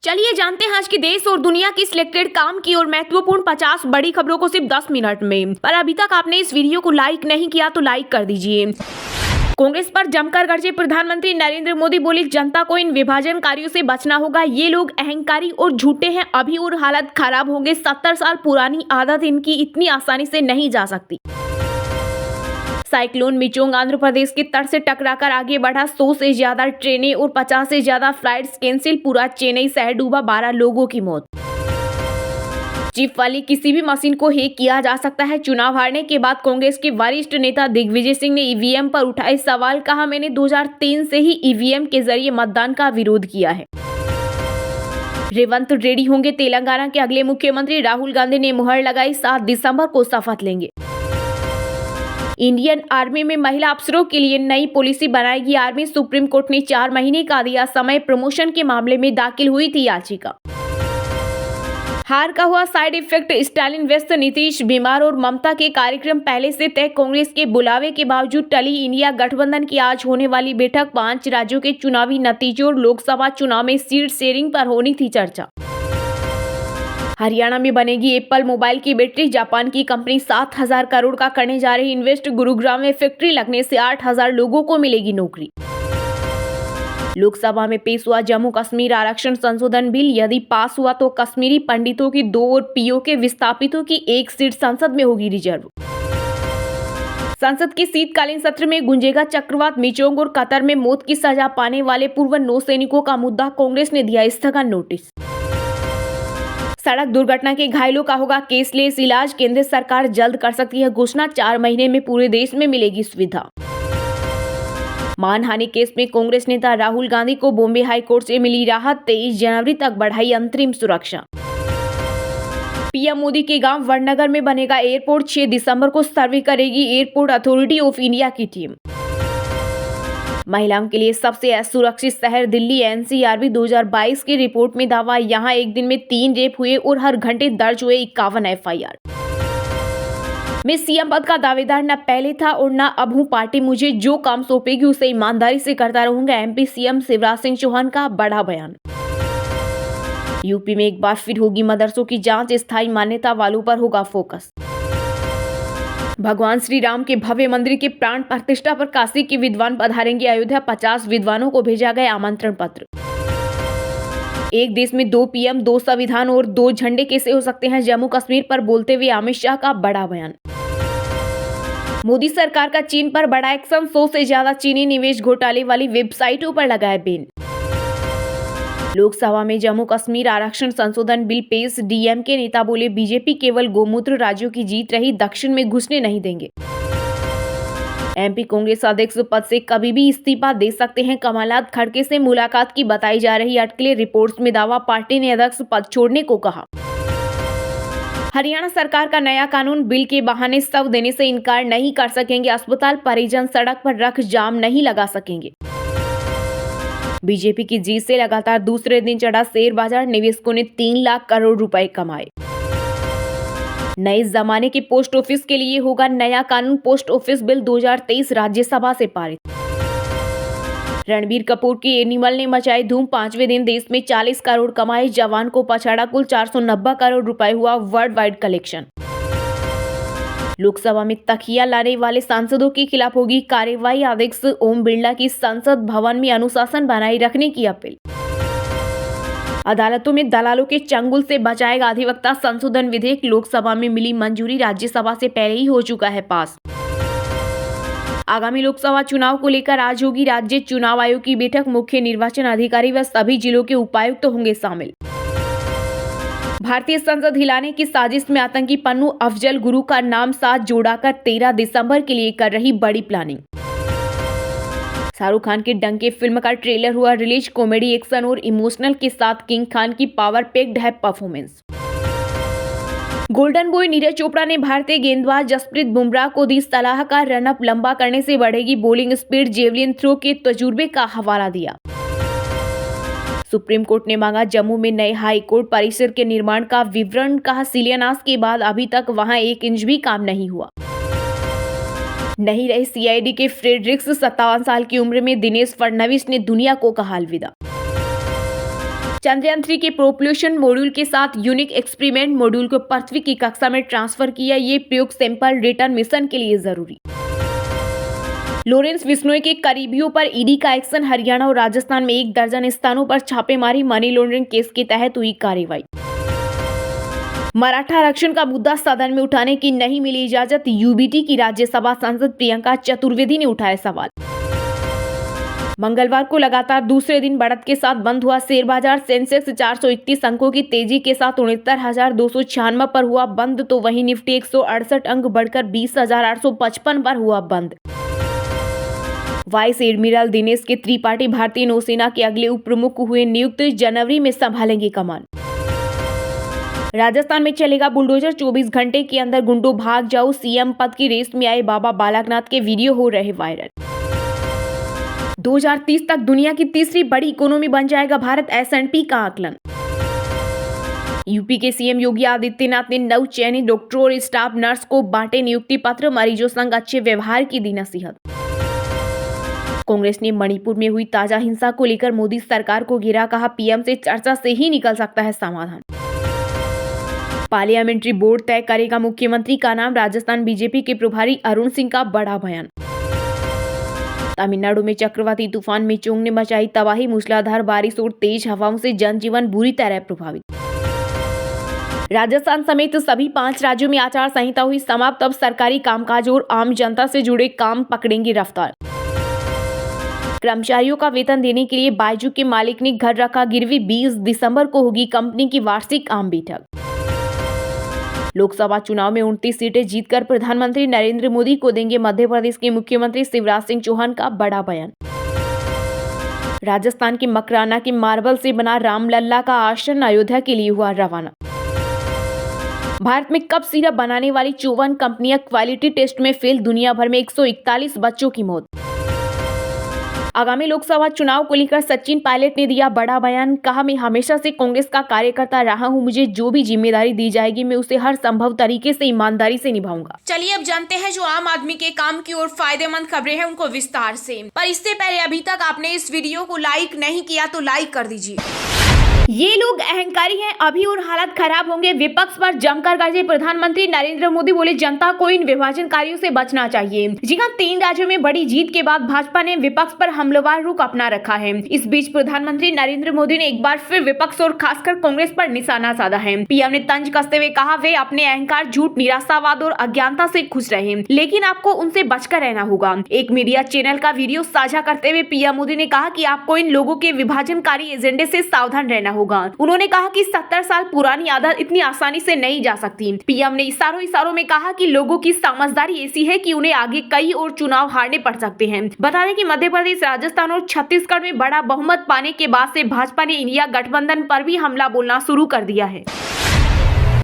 चलिए जानते हैं आज की देश और दुनिया की सिलेक्टेड काम की और महत्वपूर्ण 50 बड़ी खबरों को सिर्फ 10 मिनट में। पर अभी तक आपने इस वीडियो को लाइक नहीं किया तो लाइक कर दीजिए। कांग्रेस पर जमकर गरजे प्रधानमंत्री नरेंद्र मोदी, बोली जनता को इन विभाजनकारियों से बचना होगा। ये लोग अहंकारी और झूठे हैं, अभी और हालत खराब होंगे। 70 साल पुरानी आदत इनकी इतनी आसानी से नहीं जा सकती। साइक्लोन मिचोंग आंध्र प्रदेश के तट से टकराकर आगे बढ़ा। 100 से ज्यादा ट्रेनें और 50 से ज्यादा फ्लाइट्स कैंसिल। पूरा चेन्नई शहर डूबा, 12 लोगों की मौत। चिप वाली किसी भी मशीन को हैक किया जा सकता है। चुनाव हारने के बाद कांग्रेस के वरिष्ठ नेता दिग्विजय सिंह ने ईवीएम पर उठाए सवाल। कहा, मैंने 2003 से ही ईवीएम के जरिए मतदान का विरोध किया है। रेवंत रेड्डी होंगे तेलंगाना के अगले मुख्यमंत्री। राहुल गांधी ने मुहर लगाई, 7 दिसंबर को शपथ लेंगे। इंडियन आर्मी में महिला अफसरों के लिए नई पॉलिसी बनाएगी आर्मी। सुप्रीम कोर्ट ने 4 महीने का दिया समय। प्रमोशन के मामले में दाखिल हुई थी याचिका। हार का हुआ साइड इफेक्ट, स्टालिन व्यस्त, नीतीश बीमार और ममता के कार्यक्रम पहले से तय। कांग्रेस के बुलावे के बावजूद टली इंडिया गठबंधन की आज होने वाली बैठक। 5 राज्यों के चुनावी नतीजों और लोकसभा चुनाव में सीट शेयरिंग पर होनी थी चर्चा। हरियाणा में बनेगी एप्पल मोबाइल की बैटरी। जापान की कंपनी 7,000 करोड़ का करने जा रही इन्वेस्ट। गुरुग्राम में फैक्ट्री लगने से 8,000 लोगों को मिलेगी नौकरी। लोकसभा में पेश हुआ जम्मू कश्मीर आरक्षण संशोधन बिल। यदि पास हुआ तो कश्मीरी पंडितों की 2 और पीओके विस्थापितों की 1 सीट संसद में होगी रिजर्व। संसद के शीतकालीन सत्र में गूंजेगा चक्रवात। मिचोंग और कतर में मौत की सजा पाने वाले पूर्व नौसैनिकों का मुद्दा, कांग्रेस ने दिया स्थगन नोटिस। सड़क दुर्घटना के घायलों का होगा केसलेस इलाज। केंद्र सरकार जल्द कर सकती है घोषणा। 4 महीने में पूरे देश में मिलेगी सुविधा। मानहानि केस में कांग्रेस नेता राहुल गांधी को बॉम्बे हाई कोर्ट से मिली राहत। 23 जनवरी तक बढ़ाई अंतरिम सुरक्षा। पीएम मोदी के गांव वडनगर में बनेगा एयरपोर्ट। 6 दिसंबर को सर्वे करेगी एयरपोर्ट अथॉरिटी ऑफ इंडिया की टीम। महिलाओं के लिए सबसे असुरक्षित शहर दिल्ली। एनसीआरबी 2022 की रिपोर्ट में दावा, यहां एक दिन में 3 रेप हुए और हर घंटे दर्ज हुए 51 एफआईआर। मैं सीएम पद का दावेदार न पहले था और न अब हूं। पार्टी मुझे जो काम सौंपेगी उसे ईमानदारी से करता रहूंगा। एमपी सीएम शिवराज सिंह चौहान का बड़ा बयान। यूपी में एक बार फिर होगी मदरसों की जांच। स्थायी मान्यता वालों पर होगा फोकस। भगवान श्री राम के भव्य मंदिर के प्राण प्रतिष्ठा पर काशी के विद्वान पधारेंगे अयोध्या। 50 विद्वानों को भेजा गया आमंत्रण पत्र। एक देश में 2 पीएम, 2 संविधान और 2 झंडे कैसे हो सकते हैं, जम्मू कश्मीर पर बोलते हुए अमित शाह का बड़ा बयान। मोदी सरकार का चीन पर बड़ा एक्शन। 100 से ज्यादा चीनी निवेश घोटाले वाली वेबसाइटों पर लगाया बैन। लोकसभा में जम्मू कश्मीर आरक्षण संशोधन बिल पेश। डीएम के नेता बोले, बीजेपी केवल गोमूत्र राज्यों की जीत रही, दक्षिण में घुसने नहीं देंगे। एमपी कांग्रेस अध्यक्ष पद से कभी भी इस्तीफा दे सकते हैं। कमलनाथ खड़गे से मुलाकात की बताई जा रही अटकलें। रिपोर्ट्स में दावा, पार्टी ने अध्यक्ष पद छोड़ने को कहा। हरियाणा सरकार का नया कानून, बिल के बहाने शव देने से इनकार नहीं कर सकेंगे अस्पताल। परिजन सड़क पर रख जाम नहीं लगा सकेंगे। बीजेपी की जीत से लगातार दूसरे दिन चढ़ा शेयर बाजार। निवेशकों ने 3 लाख करोड़ रुपए कमाए। नए जमाने के पोस्ट ऑफिस के लिए होगा नया कानून। पोस्ट ऑफिस बिल 2023 राज्यसभा से पारित। रणबीर कपूर की एनिमल ने मचाई धूम। 5वें दिन देश में 40 करोड़ कमाए। जवान को पछाड़ा, कुल 490 करोड़ रुपए हुआ वर्ल्ड वाइड कलेक्शन। लोकसभा में तकिया लाने वाले सांसदों के खिलाफ होगी कार्रवाई। अध्यक्ष ओम बिरला की संसद भवन में अनुशासन बनाए रखने की अपील। अदालतों में दलालों के चंगुल से बचाएगा अधिवक्ता संशोधन विधेयक। लोकसभा में मिली मंजूरी, राज्यसभा से पहले ही हो चुका है पास। आगामी लोकसभा चुनाव को लेकर आज होगी राज्य चुनाव आयोग की बैठक। मुख्य निर्वाचन अधिकारी व सभी जिलों के उपायुक्त होंगे शामिल। भारतीय संसद हिलाने की साजिश में आतंकी पन्नू अफजल गुरु का नाम साथ जोड़ाकर 13 दिसंबर के लिए कर रही बड़ी प्लानिंग। शाहरुख खान की डंके फिल्म का ट्रेलर हुआ रिलीज। कॉमेडी, एक्शन और इमोशनल के साथ किंग खान की पावर पैक्ड है performance. Golden boy Neeraj Chopra ने भारतीय गेंदबाज जसप्रीत बुमराह को दी सलाह का रनअप लंबा करने से बढ़ेगी बॉलिंग स्पीड। जेवलिन थ्रो के तजुर्बे का हवाला दिया। सुप्रीम कोर्ट ने मांगा जम्मू में नए हाई कोर्ट परिसर के निर्माण का विवरण। कहा, शिलान्यास के बाद अभी तक वहां 1 इंच भी काम नहीं हुआ। नहीं रहे सीआईडी के फ्रेडरिक्स। 57 साल की उम्र में दिनेश फडणवीस ने दुनिया को कहा अलविदा। चंद्रयान 3 के प्रोपल्शन मॉड्यूल के साथ यूनिक एक्सपेरिमेंट मॉड्यूल को पृथ्वी की कक्षा में ट्रांसफर किया। ये प्रयोग सैंपल रिटर्न मिशन के लिए जरूरी। लॉरेंस बिश्नोई के करीबियों पर ईडी का एक्शन। हरियाणा और राजस्थान में 1 दर्जन स्थानों पर छापेमारी। मनी लॉन्ड्रिंग केस के तहत हुई कार्रवाई। मराठा आरक्षण का मुद्दा सदन में उठाने की नहीं मिली इजाजत। यूबीटी की राज्यसभा सांसद प्रियंका चतुर्वेदी ने उठाया सवाल। मंगलवार को लगातार दूसरे दिन बढ़त के साथ बंद हुआ शेयर बाजार। सेंसेक्स 431 अंकों की तेजी के साथ 69,296 पर हुआ बंद, तो वहीं निफ्टी 168 अंक बढ़कर 20,855 पर हुआ बंद। वाइस एडमिरल दिनेश के त्रिपाठी भारतीय नौसेना के अगले उप प्रमुख हुए नियुक्त। जनवरी में संभालेंगे कमान। राजस्थान में चलेगा बुलडोजर। 24 घंटे के अंदर गुंडो भाग जाओ। सीएम पद की रेस में आए बाबा बालकनाथ के वीडियो हो रहे वायरल। 2030 तक दुनिया की तीसरी बड़ी इकोनॉमी बन जाएगा भारत, S&P का आकलन। यूपी के सीएम योगी आदित्यनाथ ने नव चयनित डॉक्टरों और स्टाफ नर्स को बांटे नियुक्ति पत्र। मरीजों संग अच्छे व्यवहार की दी नसीहत। कांग्रेस ने मणिपुर में हुई ताजा हिंसा को लेकर मोदी सरकार को घेरा। कहा, पीएम से चर्चा से ही निकल सकता है समाधान। पार्लियामेंट्री बोर्ड तय करेगा मुख्यमंत्री का नाम। राजस्थान बीजेपी के प्रभारी अरुण सिंह का बड़ा बयान। तमिलनाडु में चक्रवाती तूफान मिचोंग ने मचाई तबाही। मूसलाधार बारिश और तेज हवाओं से जनजीवन बुरी तरह प्रभावित। राजस्थान समेत सभी 5 राज्यों में आचार संहिता हुई समाप्त। अब सरकारी कामकाज और आम जनता से जुड़े काम पकड़ेंगी रफ्तार। कर्मचारियों का वेतन देने के लिए बायजू के मालिक ने घर रखा गिरवी। 20 दिसंबर को होगी कंपनी की वार्षिक आम बैठक। लोकसभा चुनाव में 29 सीटें जीतकर प्रधानमंत्री नरेंद्र मोदी को देंगे मध्य प्रदेश के मुख्यमंत्री शिवराज सिंह चौहान का बड़ा बयान। राजस्थान के मकराना के मार्बल से बना रामलल्ला का आसन अयोध्या के लिए हुआ रवाना। भारत में कप सिरप बनाने वाली 54 कंपनियां क्वालिटी टेस्ट में फेल। दुनिया भर में 141 बच्चों की मौत। आगामी लोकसभा चुनाव को लेकर सचिन पायलट ने दिया बड़ा बयान। कहा, मैं हमेशा से कांग्रेस का कार्यकर्ता रहा हूं। मुझे जो भी जिम्मेदारी दी जाएगी मैं उसे हर संभव तरीके से ईमानदारी से निभाऊंगा। चलिए अब जानते हैं जो आम आदमी के काम की और फायदेमंद खबरें हैं उनको विस्तार से। पर इससे पहले अभी तक आपने इस वीडियो को लाइक नहीं किया तो लाइक कर दीजिए। ये लोग अहंकारी हैं, अभी और हालत खराब होंगे। विपक्ष पर जमकर गरजे प्रधानमंत्री नरेंद्र मोदी। बोले, जनता को इन विभाजनकारियों से बचना चाहिए। जी हां, 3 राज्यों में बड़ी जीत के बाद भाजपा ने विपक्ष पर हमलावर रुख अपना रखा है। इस बीच प्रधानमंत्री नरेंद्र मोदी ने एक बार फिर विपक्ष और खासकर कांग्रेस पर निशाना साधा है। पीएम ने तंज कसते हुए कहा, वे अपने अहंकार, झूठ, निराशावाद और अज्ञानता से खुश रहे, लेकिन आपको उनसे बचकर रहना होगा। एक मीडिया चैनल का वीडियो साझा करते हुए पीएम मोदी ने कहा कि आपको इन लोगों के विभाजनकारी एजेंडे से सावधान रहना होगा। उन्होंने कहा कि 70 साल पुरानी आदत इतनी आसानी से नहीं जा सकती। पीएम ने इशारों में कहा कि लोगों की समझदारी ऐसी है कि उन्हें आगे कई और चुनाव हारने पड़ सकते हैं। बता दें कि मध्य प्रदेश, राजस्थान और छत्तीसगढ़ में बड़ा बहुमत पाने के बाद से भाजपा ने इंडिया गठबंधन पर भी हमला बोलना शुरू कर दिया है।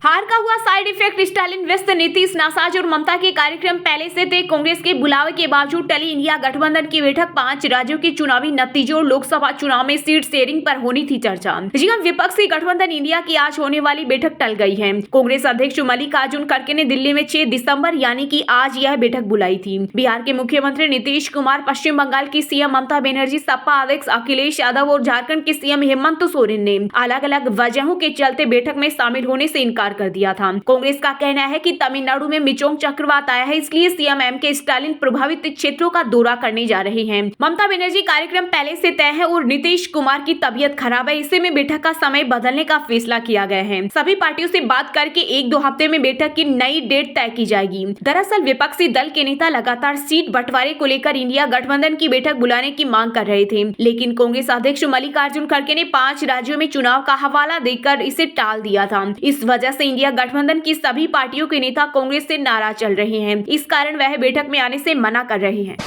हार का हुआ साइड इफेक्ट। स्टालिन व्यस्त, नीतीश नासाज और ममता के कार्यक्रम पहले से थे। कांग्रेस के बुलावे के बावजूद टली इंडिया गठबंधन की बैठक। 5 राज्यों के चुनावी नतीजों और लोकसभा चुनाव में सीट शेयरिंग पर होनी थी चर्चा। जी हां, विपक्षी गठबंधन इंडिया की आज होने वाली बैठक टल गई है। कांग्रेस अध्यक्ष मल्लिकार्जुन खड़गे ने दिल्ली में 6 दिसंबर यानी कि आज यह बैठक बुलाई थी। बिहार के मुख्यमंत्री नीतीश कुमार, पश्चिम बंगाल की सीएम ममता बनर्जी, सपा अध्यक्ष अखिलेश यादव और झारखंड के सीएम हेमंत सोरेन ने अलग अलग वजहों के चलते बैठक में शामिल होने से इनकार कर दिया था। कांग्रेस का कहना है कि तमिलनाडु में मिचोंग चक्रवात आया है, इसलिए सीएम एम.के. स्टालिन प्रभावित क्षेत्रों का दौरा करने जा रहे हैं। ममता बनर्जी कार्यक्रम पहले से तय है और नीतीश कुमार की तबीयत खराब है, इससे में बैठक का समय बदलने का फैसला किया गया है। सभी पार्टियों से बात करके 1-2 हफ्ते में बैठक की नई डेट तय की जाएगी। दरअसल विपक्षी दल के नेता लगातार सीट बंटवारे को लेकर इंडिया गठबंधन की बैठक बुलाने की मांग कर रहे थे, लेकिन कांग्रेस अध्यक्ष मल्लिकार्जुन खड़गे ने 5 राज्यों में चुनाव का हवाला देकर इसे टाल दिया था। इस वजह से इंडिया गठबंधन की सभी पार्टियों के नेता कांग्रेस से नाराज चल रहे हैं। इस कारण वह बैठक में आने से मना कर रहे हैं।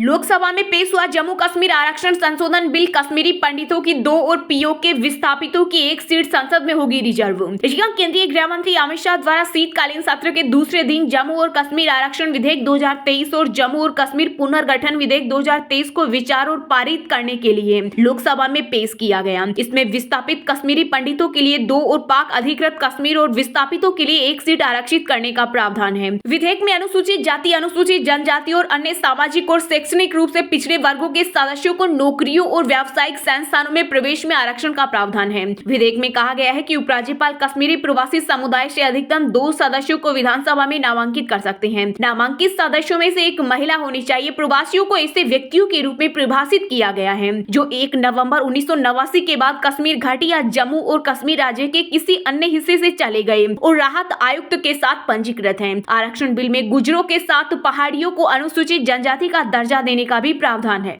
लोकसभा में पेश हुआ जम्मू कश्मीर आरक्षण संशोधन बिल। कश्मीरी पंडितों की 2 और पीओके विस्थापितों की 1 सीट संसद में होगी रिजर्व। केंद्रीय गृह मंत्री अमित शाह द्वारा शीतकालीन सत्र के दूसरे दिन जम्मू और कश्मीर आरक्षण विधेयक 2023 और जम्मू और कश्मीर पुनर्गठन विधेयक 2023 को विचार और पारित करने के लिए लोकसभा में पेश किया गया। इसमें विस्थापित कश्मीरी पंडितों के लिए 2 और पाक अधिकृत कश्मीर और विस्थापितों के लिए 1 सीट आरक्षित करने का प्रावधान है। विधेयक में अनुसूचित जाति, अनुसूचित जनजाति और अन्य सामाजिक और शैक्षणिक रूप से पिछड़े वर्गों के सदस्यों को नौकरियों और व्यावसायिक संस्थानों में प्रवेश में आरक्षण का प्रावधान है। विधेयक में कहा गया है कि उपराज्यपाल कश्मीरी प्रवासी समुदाय से अधिकतम 2 सदस्यों को विधानसभा में नामांकित कर सकते हैं। नामांकित सदस्यों में से एक महिला होनी चाहिए। प्रवासियों को ऐसे व्यक्तियों के रूप में परिभाषित किया गया है जो 1 नवंबर 1989 के बाद कश्मीर घाटी या जम्मू और कश्मीर राज्य के किसी अन्य हिस्से से चले गए और राहत आयुक्त के साथ पंजीकृत हैं। आरक्षण बिल में गुर्जरों के साथ पहाड़ियों को अनुसूचित जनजाति का दर्जा देने का भी प्रावधान है।